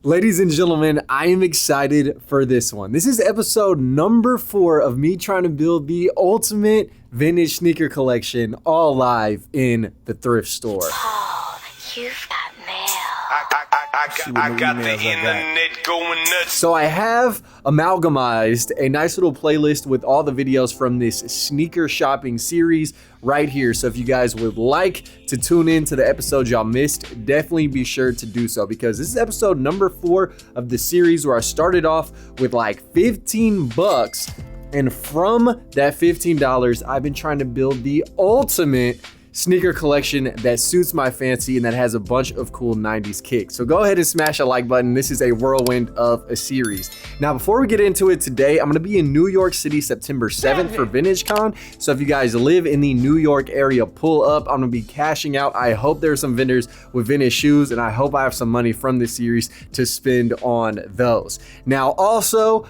Ladies and gentlemen, I am excited for this one. This is episode number 4 of me trying to build the ultimate vintage sneaker collection, all live in the thrift store. Oh, you've got mail. I got the internet going nuts. So I have amalgamized a nice little playlist with all the videos from this sneaker shopping series right here. So if you guys would like to tune in to the episodes y'all missed, definitely be sure to do so, because this is episode number 4 of the series where I started off with like 15 bucks. And from that $15, I've been trying to build the ultimate sneaker collection that suits my fancy and that has a bunch of cool 90s kicks. So go ahead and smash a like button. This is a whirlwind of a series. Now, before we get into it today, I'm gonna be in New York City September 7th for Vintage Con. So if you guys live in the New York area, pull up. I'm gonna be cashing out. I hope there's some vendors with vintage shoes, and I hope I have some money from this series to spend on those. Now, also,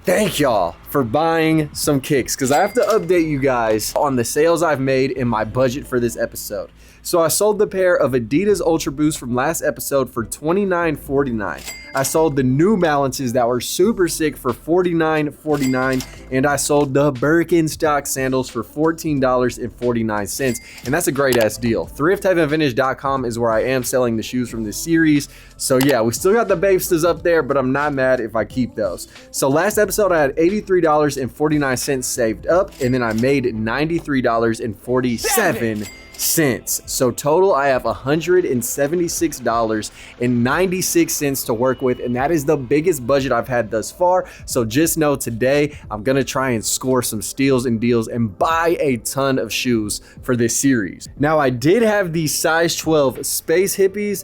thank y'all for buying some kicks, because I have to update you guys on the sales I've made in my budget for this episode. So I sold the pair of Adidas Ultra Boost from last episode for $29.49. I sold the New Balances that were super sick for $49.49. And I sold the Birkenstock sandals for $14.49. And that's a great ass deal. ThriftHeavenVintage.com is where I am selling the shoes from this series. So yeah, we still got the Babestas up there, but I'm not mad if I keep those. So last episode I had $83.49 saved up, and then I made $93.47. So total I have $176.96 to work with, and that is the biggest budget I've had thus far. So just know today I'm gonna try and score some steals and deals and buy a ton of shoes for this series. Now, I did have the size 12 Space Hippies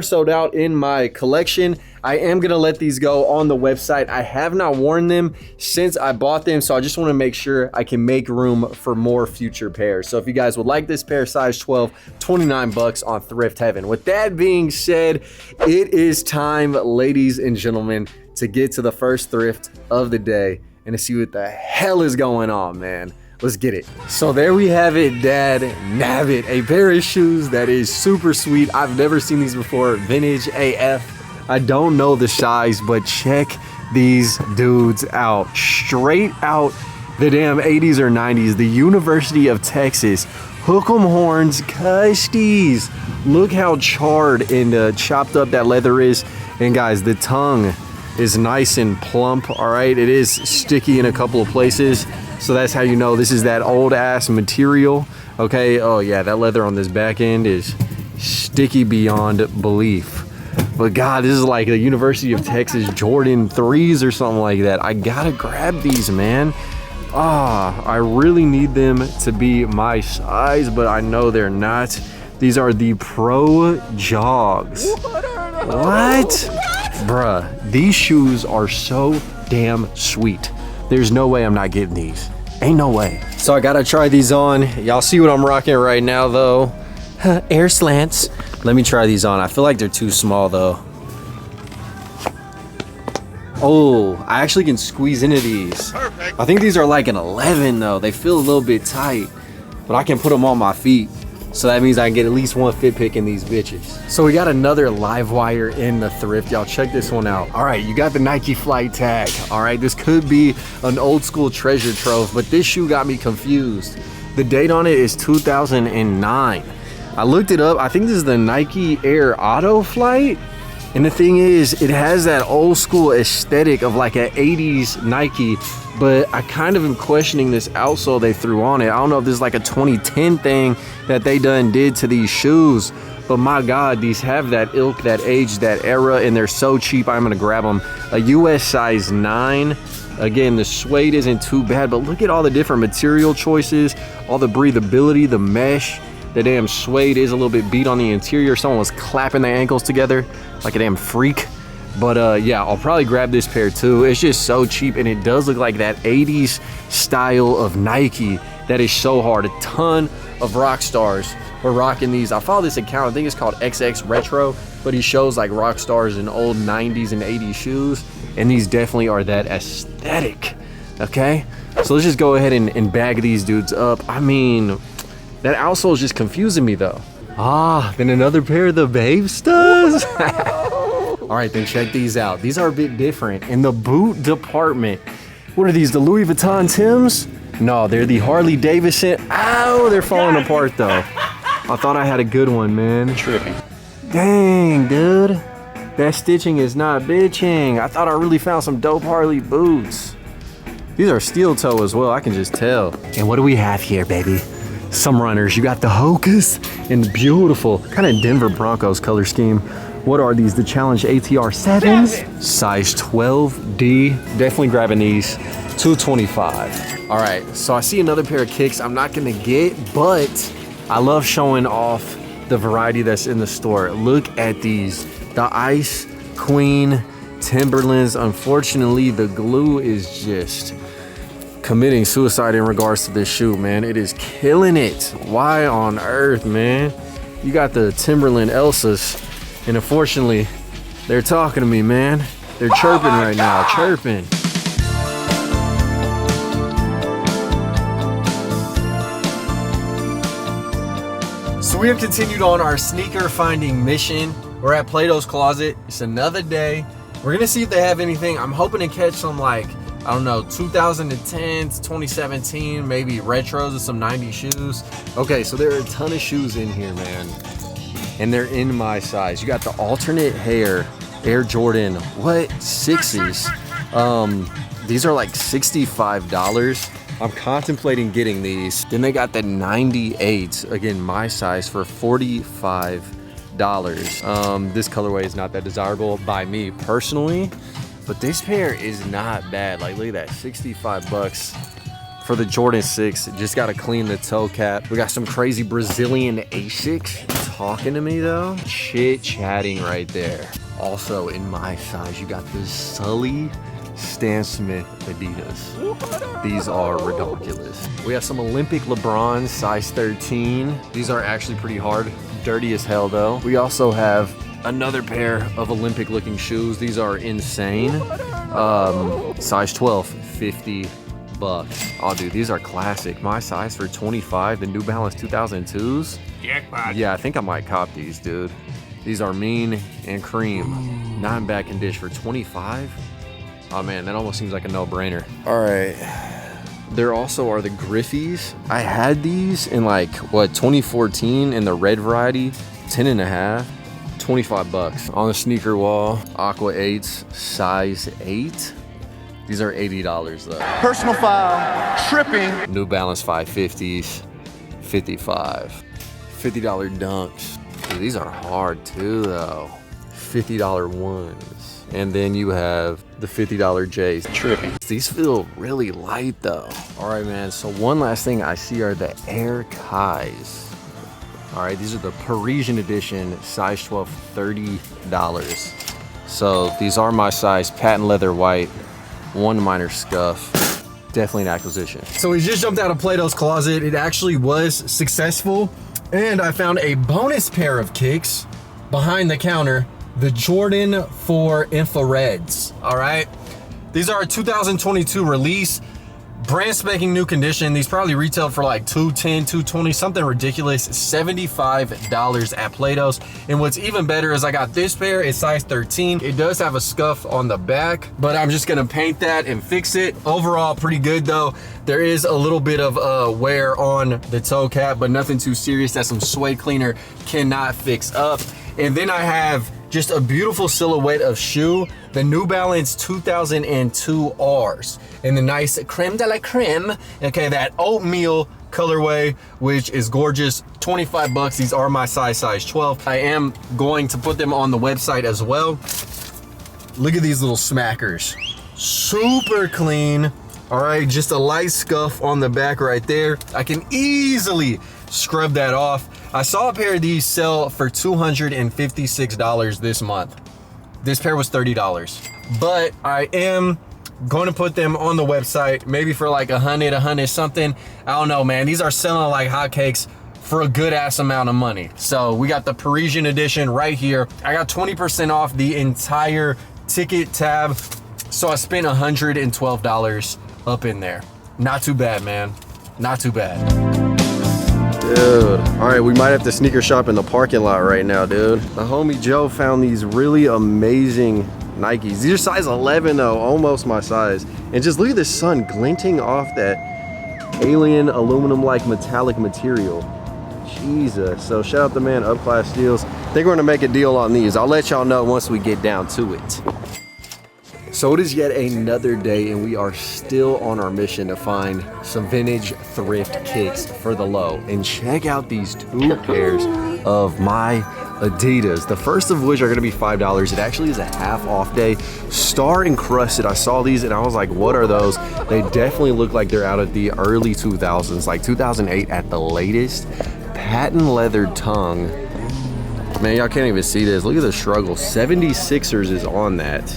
sold out in my collection. I am gonna let these go on the website. I have not worn them since I bought them, so I just want to make sure I can make room for more future pairs. So if you guys would like this pair, size 12, 29 bucks on Thrift Heaven. With that being said, it is time, ladies and gentlemen, to get to the first thrift of the day and to see what the hell is going on, man. Let's get it. So there we have it, Dad Nabbit, a pair of shoes that is super sweet. I've never seen these before. Vintage AF. I don't know the size, but check these dudes out. Straight out the damn 80s or 90s. The University of Texas Hook 'em Horns Custies. Look how charred and chopped up that leather is. And guys, the tongue is nice and plump, all right? It is sticky in a couple of places. So that's how you know this is that old ass material, okay? Oh yeah, that leather on this back end is sticky beyond belief. But God, this is like the University of Texas Jordan 3s or something like that. I gotta grab these, man. I really need them to be my size, but I know they're not. These are the Pro Jogs. What? Bruh, these shoes are so damn sweet. There's no way I'm not getting these. Ain't no way. So I gotta try these on. Y'all see what I'm rocking right now though. Air slants. Let me try these on. I feel like they're too small though. Oh, I actually can squeeze into these. Perfect. I think these are like an 11 though. They feel a little bit tight, but I can put them on my feet. So that means I can get at least one fit pick in these bitches. So we got another live wire in the thrift. Y'all check this one out. All right, you got the Nike Flight tag. All right, this could be an old school treasure trove, but this shoe got me confused. The date on it is 2009. I looked it up. I think this is the Nike Air Auto Flight. And the thing is, it has that old school aesthetic of like an 80s Nike, but I kind of am questioning this outsole they threw on it. I don't know if this is like a 2010 thing that they did to these shoes, but my God, these have that ilk, that age, that era, and they're so cheap. I'm gonna grab them. A US size 9. Again, the suede isn't too bad, but look at all the different material choices, all the breathability, the mesh. The damn suede is a little bit beat on the interior. Someone was clapping their ankles together like a damn freak. But yeah, I'll probably grab this pair too. It's just so cheap, and it does look like that 80s style of Nike that is so hard. A ton of rock stars were rocking these. I follow this account, I think it's called XX Retro, but he shows like rock stars in old 90s and 80s shoes, and these definitely are that aesthetic, okay? So let's just go ahead and bag these dudes up. I mean, that outsole is just confusing me though. Then another pair of the Babestas. All right, then check these out. These are a bit different. In the boot department, what are these, the Louis Vuitton Timbs? No, they're the Harley Davidson. Ow, they're falling apart though. I thought I had a good one, man. Tripping. Dang, dude. That stitching is not bitching. I thought I really found some dope Harley boots. These are steel toe as well, I can just tell. And what do we have here, baby? Some runners. You got the Hocus and the beautiful kind of Denver Broncos color scheme. What are these? The Challenge ATR 7s? Size 12D. Definitely grabbing these. $225. All right, so I see another pair of kicks I'm not gonna get, but I love showing off the variety that's in the store. Look at these. The Ice Queen Timberlands. Unfortunately, the glue is just committing suicide in regards to this shoe, man. It is killing it. Why on earth, man? You got the Timberland Elsas, and unfortunately, they're talking to me, man. They're chirping right now, chirping. So we have continued on our sneaker finding mission. We're at Plato's Closet. It's another day. We're gonna see if they have anything. I'm hoping to catch some, like, I don't know, 2010s, 2017, maybe retros of some 90s shoes. Okay, so there are a ton of shoes in here, man. And they're in my size. You got the alternate hair Air Jordan, what, 6s. These are like $65. I'm contemplating getting these. Then they got the 98s, again, my size, for $45. This colorway is not that desirable by me personally, but this pair is not bad. Like, look at that, 65 bucks for the Jordan 6. Just gotta clean the toe cap. We got some crazy Brazilian Asics talking to me though. Chit-chatting right there. Also in my size, you got the Sully Stan Smith Adidas. These are ridiculous. We have some Olympic LeBron size 13. These are actually pretty hard. Dirty as hell though. We also have another pair of Olympic looking shoes. These are insane. Size 12, 50 bucks. Oh dude, these are classic. My size for 25, the New Balance 2002s. Yeah, I think I might cop these, dude. These are mean and cream. Not in bad condition for 25. Oh man, that almost seems like a no-brainer. All right. There also are the Griffies. I had these in like, what, 2014 in the red variety, 10 and a half, 25 bucks. On the sneaker wall, Aqua 8s, size 8. These are $80 though. Personal foul, tripping. New Balance 550s, 55. $50 dunks. Dude, these are hard too though. $50 ones. And then you have the $50 J's. Tripping. These feel really light though. All right, man, so one last thing I see are the Air Kais. All right, these are the Parisian edition, size 12, $30. So these are my size, patent leather white, one minor scuff. Definitely an acquisition. So we just jumped out of Plato's Closet. It actually was successful. And I found a bonus pair of kicks behind the counter. The Jordan 4 Infrareds, all right? These are a 2022 release, brand spanking new condition. These probably retailed for like $210, $220, something ridiculous, $75 at Plato's. And what's even better is I got this pair, it's size 13. It does have a scuff on the back, but I'm just gonna paint that and fix it. Overall, pretty good though. There is a little bit of wear on the toe cap, but nothing too serious that some suede cleaner cannot fix up. And then I have just a beautiful silhouette of shoe, the New Balance 2002 Rs in the nice creme de la creme, okay, that oatmeal colorway, which is gorgeous. 25 bucks. These are my size 12. I am going to put them on the website as well. Look at these little smackers, super clean. All right, just a light scuff on the back right there. I can easily scrub that off. I saw a pair of these sell for $256 this month. This pair was $30, but I am going to put them on the website, maybe for like 100 something. I don't know, man. These are selling like hotcakes for a good ass amount of money. So we got the Parisian edition right here. I got 20% off the entire ticket tab. So I spent $112 up in there. Not too bad, man. Not too bad. Dude, all right, we might have to sneaker shop in the parking lot right now, dude. The homie Joe found these really amazing Nikes. These are size 11 though, almost my size. And just look at the sun glinting off that alien aluminum-like metallic material. Jesus. So shout out the man, Upclass Steals. I think we're gonna make a deal on these. I'll let y'all know once we get down to it. So it is yet another day and we are still on our mission to find some vintage thrift kicks for the low. And check out these two pairs of my Adidas. The first of which are gonna be $5. It actually is a half off day. Star encrusted. I saw these and I was like, what are those? They definitely look like they're out of the early 2000s, like 2008 at the latest. Patent leathered tongue. Man, y'all can't even see this. Look at the struggle. 76ers is on that.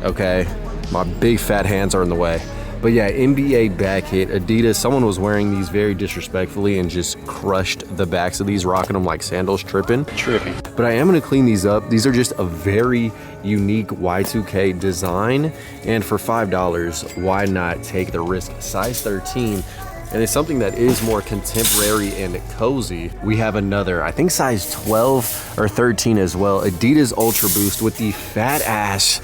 Okay, my big fat hands are in the way. But yeah, NBA back hit. Adidas, someone was wearing these very disrespectfully and just crushed the backs of these, rocking them like sandals, tripping. But I am gonna clean these up. These are just a very unique Y2K design. And for $5, why not take the risk? Size 13. And it's something that is more contemporary and cozy. We have another, I think size 12 or 13 as well. Adidas Ultra Boost with the fat ass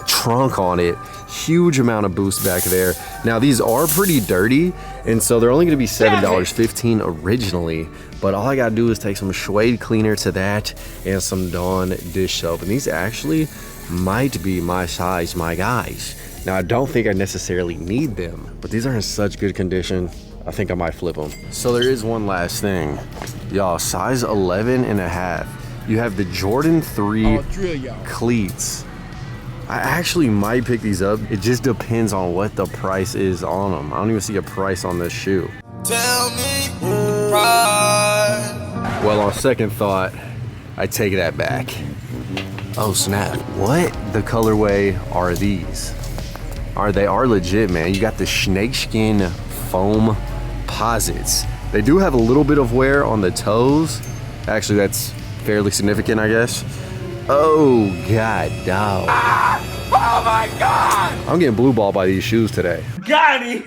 trunk on it. Huge amount of boost back there. Now these are pretty dirty, and so they're only gonna be $7.15 originally. But all I gotta do is take some suede cleaner to that and some Dawn dish soap. And these actually might be my size, my guys. Now, I don't think I necessarily need them, but these are in such good condition, I think I might flip them. So there is one last thing. Y'all, size 11 and a half. You have the Jordan 3 cleats. I actually might pick these up. It just depends on what the price is on them. I don't even see a price on this shoe. Tell me why. Well, on second thought, I take that back. Oh snap, what the colorway are these? They are legit, man. You got the snakeskin foam posits. They do have a little bit of wear on the toes. Actually, that's fairly significant, I guess. Oh, god, dog. Ah, oh my god! I'm getting blue ball by these shoes today. Got it!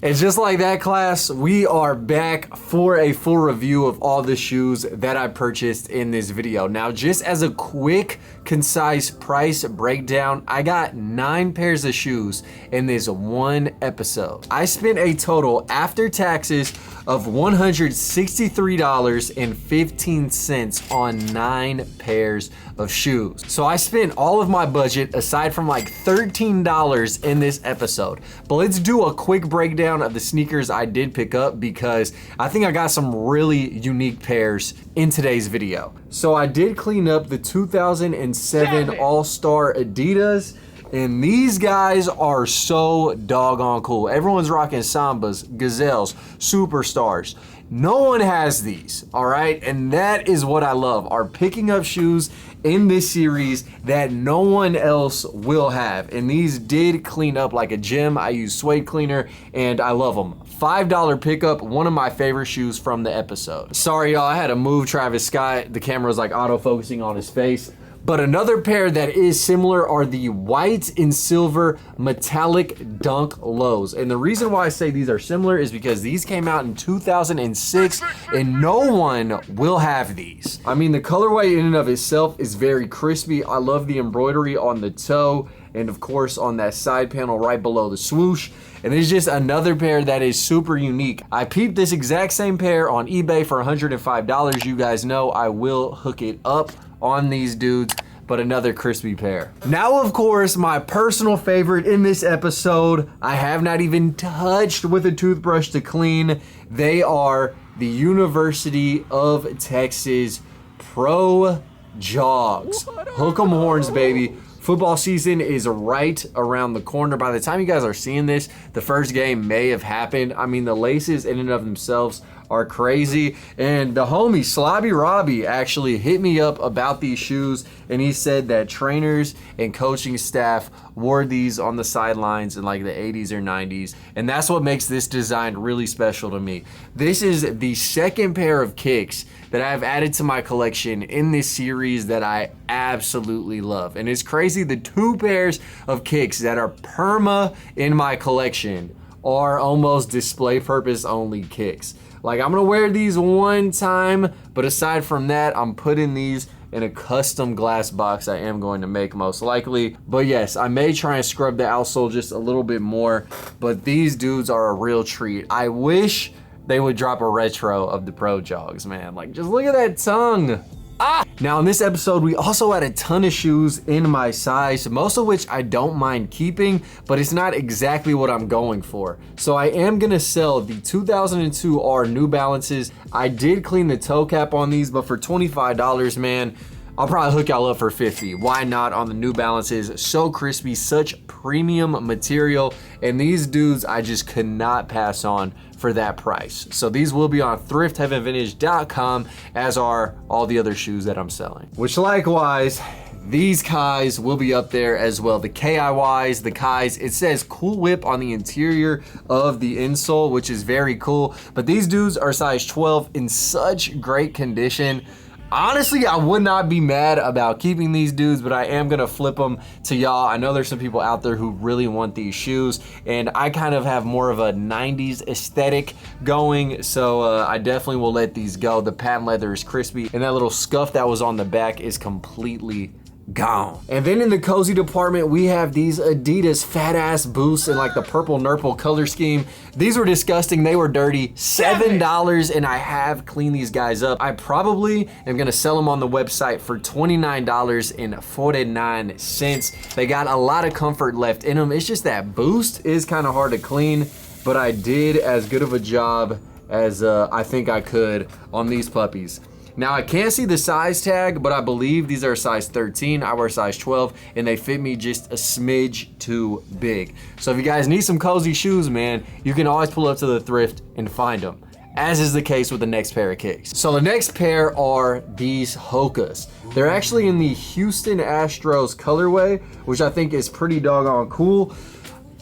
And just like that, class, we are back for a full review of all the shoes that I purchased in this video. Now, just as a quick, concise price breakdown, I got 9 pairs of shoes in this one episode. I spent a total after taxes of $163.15 on 9 pairs of shoes. So I spent all of my budget aside from like $13 in this episode. But let's do a quick breakdown of the sneakers I did pick up because I think I got some really unique pairs in today's video. So I did clean up the 2007 All-Star Adidas. And these guys are so doggone cool. Everyone's rocking Sambas, Gazelles, Superstars. No one has these, all right? And that is what I love, are picking up shoes in this series that no one else will have. And these did clean up like a gem. I use suede cleaner and I love them. $5 pickup, one of my favorite shoes from the episode. Sorry, y'all, I had to move Travis Scott. The camera was like auto-focusing on his face. But another pair that is similar are the white and silver metallic dunk lows. And the reason why I say these are similar is because these came out in 2006 and no one will have these. I mean, the colorway in and of itself is very crispy. I love the embroidery on the toe and of course on that side panel right below the swoosh. And it's just another pair that is super unique. I peeped this exact same pair on eBay for $105. You guys know I will hook it up on these dudes, but another crispy pair. Now, of course, my personal favorite in this episode, I have not even touched with a toothbrush to clean. They are the University of Texas Pro Jogs. Hook 'em horns, baby. Football season is right around the corner. By the time you guys are seeing this, the first game may have happened. I mean, the laces in and of themselves are crazy. And the homie Slobby Robbie actually hit me up about these shoes, and he said that trainers and coaching staff wore these on the sidelines in like the 80s or 90s. And that's what makes this design really special to me. This is the second pair of kicks that I've added to my collection in this series that I absolutely love. And it's crazy, the 2 pairs of kicks that are perma in my collection are almost display purpose only kicks. Like, I'm gonna wear these one time, but aside from that, I'm putting these in a custom glass box I am going to make most likely. But yes, I may try and scrub the outsole just a little bit more, but these dudes are a real treat. I wish they would drop a retro of the Pro Jogs, man. Like, just look at that tongue. Ah! Now in this episode, we also had a ton of shoes in my size, most of which I don't mind keeping, but it's not exactly what I'm going for. So I am gonna sell the 2002 R New Balances. I did clean the toe cap on these, but for $25, man, I'll probably hook y'all up for 50. Why not on the New Balances? So crispy, such premium material, and these dudes I just could not pass on for that price. So these will be on thriftheavenvintage.com, as are all the other shoes that I'm selling. Which likewise, these Kais will be up there as well. The KIYs, the Kais, it says Cool Whip on the interior of the insole, which is very cool. But these dudes are size 12 in such great condition. Honestly, I would not be mad about keeping these dudes, but I am gonna flip them to y'all. I know there's some people out there who really want these shoes, and I kind of have more of a 90s aesthetic going, so I definitely will let these go. The patent leather is crispy, and that little scuff that was on the back is completely gone. And then in the cozy department, we have these Adidas fat ass boosts in like the purple nurple color scheme. These were disgusting, they were dirty. $7, and I have cleaned these guys up. I probably am gonna sell them on the website for $29.49. They got a lot of comfort left in them. It's just that boost is kind of hard to clean, but I did as good of a job as I think I could on these puppies. Now I can't see the size tag, but I believe these are size 13. I wear size 12, and they fit me just a smidge too big. So if you guys need some cozy shoes, man, you can always pull up to the thrift and find them, as is the case with the next pair of kicks. So the next pair are these Hokas. They're actually in the Houston Astros colorway, which I think is pretty doggone cool.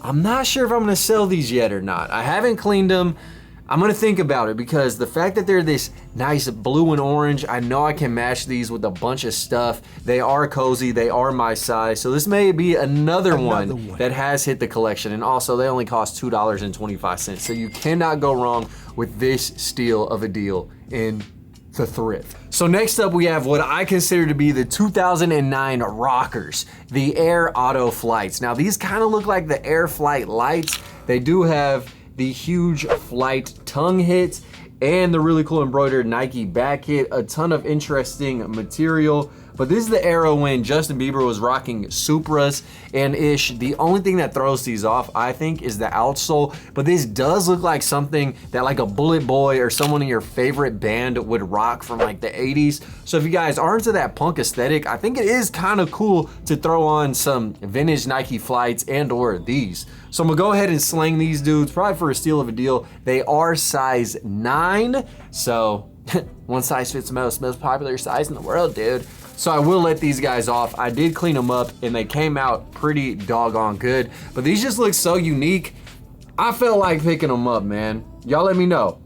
I'm not sure if I'm gonna sell these yet or not. I haven't cleaned them. I'm gonna think about it, because the fact that they're this nice blue and orange, I know I can match these with a bunch of stuff. They are cozy, they are my size, so this may be another one that has hit the collection. And also, they only cost $2.25, so you cannot go wrong with this steal of a deal in the thrift. So next up, we have what I consider to be the 2009 rockers, the Air Auto Flights. Now these kind of look like the Air Flight lights. They do have the huge flight tongue hit and the really cool embroidered Nike back hit, a ton of interesting material. But this is the era when Justin Bieber was rocking Supras and ish. The only thing that throws these off, I think, is the outsole. But this does look like something that like a Bullet Boy or someone in your favorite band would rock from like the 80s. So if you guys are into that punk aesthetic, I think it is kind of cool to throw on some vintage Nike Flights and or these. So I'm gonna go ahead and slang these dudes, probably for a steal of a deal. They are size 9, so one size fits most popular size in the world, dude. So I will let these guys off. I did clean them up and they came out pretty doggone good, but these just look so unique. I felt like picking them up, man. Y'all let me know.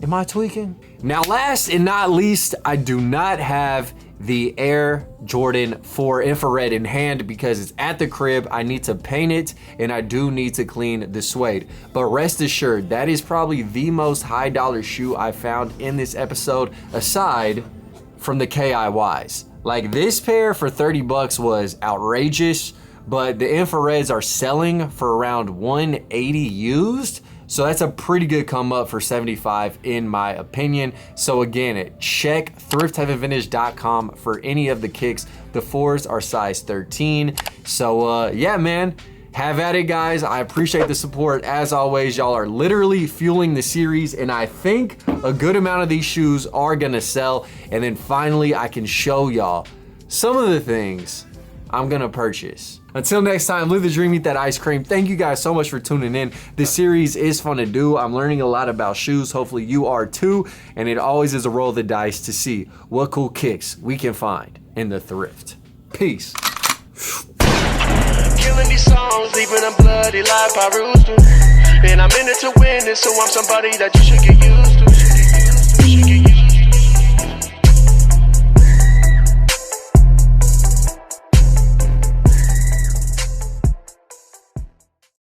Am I tweaking? Now, last and not least, I do not have the Air Jordan 4 infrared in hand because it's at the crib. I need to paint it and I do need to clean the suede. But rest assured, that is probably the most high dollar shoe I found in this episode, aside from the KIYs. Like, this pair for 30 bucks was outrageous, but the infrareds are selling for around 180 used. So that's a pretty good come up for 75 in my opinion. So again, check thriftheavenvintage.com for any of the kicks. The 4s are size 13. So yeah, man, have at it, guys. I appreciate the support. As always, y'all are literally fueling the series, and I think a good amount of these shoes are gonna sell. And then finally, I can show y'all some of the things I'm gonna purchase. Until next time, live the dream, eat that ice cream. Thank you guys so much for tuning in. This series is fun to do. I'm learning a lot about shoes. Hopefully you are too. And it always is a roll of the dice to see what cool kicks we can find in the thrift. Peace. Killing these songs, leaving a bloody life I roost to. And I'm in it to win it, so I'm somebody that you should get used to.